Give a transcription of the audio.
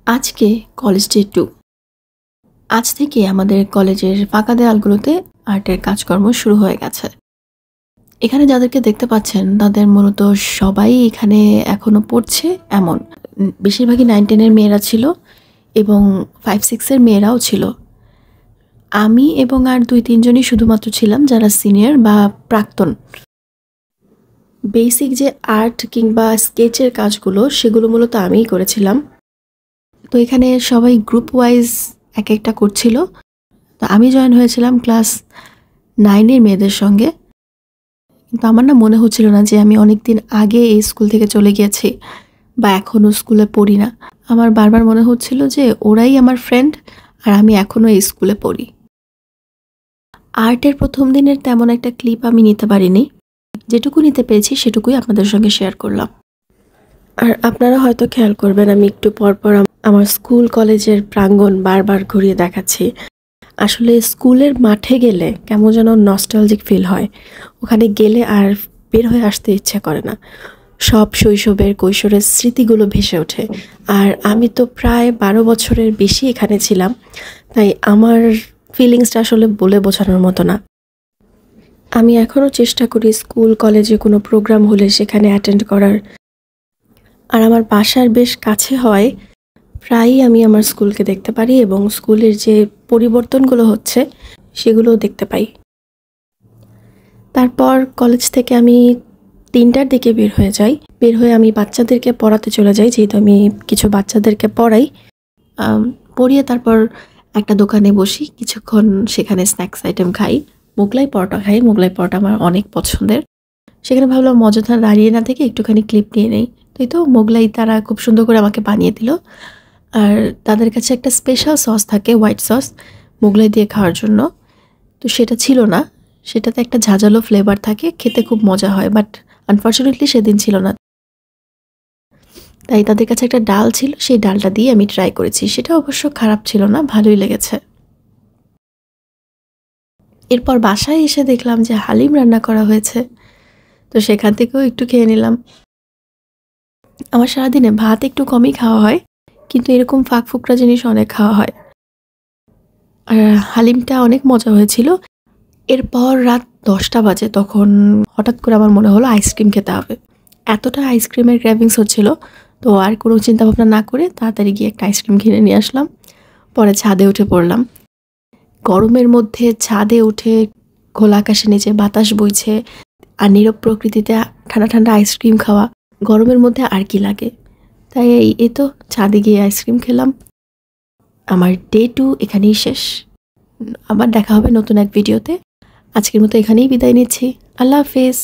আজকে college day 2। আজ থেকে আমাদের কলেজের ফাঁকা দেয়ালগুলোতে আর্টের কাজকর্ম শুরু হয়ে গেছে। এখানে যাদেরকে দেখতে পাচ্ছেন তাদের মূলত সবাই এখানে এখনো পড়ছে এমন। বেশিরভাগই 9-10 এর মেয়েরা ছিল এবং 5-6 এর মেয়েরাও ছিল। আমি এবং আর 2-3 জনই শুধুমাত্র ছিলাম যারা সিনিয়র বা প্রাক্তন। বেসিক যে আর্ট কিংবা স্কেচের কাজগুলো সেগুলো মূলত আমিই করেছিলাম। তো এখানে সবাই গ্রুপ ওয়াইজ এক একটা করছিল। তো আমি জয়েন হয়েছিলাম ক্লাস 9 এর মেয়েদের সঙ্গে। কিন্তু আমার না মনে হচ্ছিল না যে আমি অনেকদিন আগে এই স্কুল থেকে চলে গিয়েছি বা এখনও স্কুলে পড়ি না। আমার বারবার মনে হচ্ছিল যে ওরাই আমার ফ্রেন্ড আর আমি এখনও এই স্কুলে পড়ি। আর্টের প্রথম দিনের তেমন একটা ক্লিপ আমি নিতে পারিনি। যেটুকু নিতে পেরেছি সেটুকুই আপনাদের সঙ্গে শেয়ার করলাম। আর আপনারা হয়তো খেয়াল করবেন আমি একটু পরপর আমার স্কুল কলেজের প্রাঙ্গণ বারবার ঘুরিয়ে দেখাচ্ছি। আসলে স্কুলের মাঠে গেলে কেমন যেন নস্টালজিক ফিল হয়। ওখানে গেলে আর বের হয়ে আসতে ইচ্ছে করে না। সব শৈশবের কৈশোরের স্মৃতিগুলো ভেসে ওঠে। আর আমি তো প্রায় 12 বছরের বেশি এখানে ছিলাম, তাই আমার ফিলিংসটা আসলে বলে বোঝানোর মতো না। আমি এখনও চেষ্টা করি স্কুল কলেজে কোনো প্রোগ্রাম হলে সেখানে অ্যাটেন্ড করার। আর আমার বাসার বেশ কাছে হয় প্রায়ই আমি আমার স্কুলকে দেখতে পারি এবং স্কুলের যে পরিবর্তনগুলো হচ্ছে সেগুলোও দেখতে পাই। তারপর কলেজ থেকে আমি 3টার দিকে বের হয়ে যাই। বের হয়ে আমি বাচ্চাদেরকে পড়াতে চলে যাই, যেহেতু আমি কিছু বাচ্চাদেরকে পড়াই। পড়িয়ে তারপর একটা দোকানে বসি, কিছুক্ষণ সেখানে স্ন্যাক্স আইটেম খাই। মোগলাই পরোটা খাই। মোগলাই পরোটা আমার অনেক পছন্দের। সেখানে ভাবলাম মজাদার দাঁড়িয়ে না থেকে একটুখানি ক্লিপ নিয়ে নেই। তো মোগলাই তারা খুব সুন্দর করে আমাকে বানিয়ে দিল। আর তাদের কাছে একটা স্পেশাল সস থাকে, হোয়াইট সস, মোগলাই দিয়ে খাওয়ার জন্য। তো সেটা ছিল না। সেটাতে একটা ঝাঁঝালো ফ্লেভার থাকে, খেতে খুব মজা হয়, বাট আনফর্চুনেটলি সেদিন ছিল না। তাই তাদের কাছে একটা ডাল ছিল, সেই ডালটা দিয়ে আমি ট্রাই করেছি। সেটা অবশ্য খারাপ ছিল না, ভালোই লেগেছে। এরপর বাসায় এসে দেখলাম যে হালিম রান্না করা হয়েছে, তো সেখান থেকেও একটু খেয়ে নিলাম। আমার সারাদিনে ভাত একটু কমই খাওয়া হয়, কিন্তু এরকম ফাঁক ফোকরা জিনিস অনেক খাওয়া হয়। আর হালিমটা অনেক মজা হয়েছিল। এরপর রাত 10টা বাজে, তখন হঠাৎ করে আমার মনে হলো আইসক্রিম খেতে হবে। এতটা আইসক্রিমের ক্র্যাভিংস হচ্ছিল, তো আর কোনো চিন্তা ভাবনা না করে তাড়াতাড়ি গিয়ে একটা আইসক্রিম কিনে নিয়ে আসলাম। পরে ছাদে উঠে পড়লাম। গরমের মধ্যে ছাদে উঠে খোলা আকাশের নিচে বাতাস বইছে আর নীরব প্রকৃতিতে ঠান্ডা ঠান্ডা আইসক্রিম খাওয়া, গরমের মধ্যে আর কি লাগে। তাই এই তো ছাদে গিয়ে আইসক্রিম খেলাম। আমার ডে 2 এখানেই শেষ। আবার দেখা হবে নতুন এক ভিডিওতে। আজকের মতো এখানেই বিদায় নিচ্ছি। আল্লাহ হাফেজ।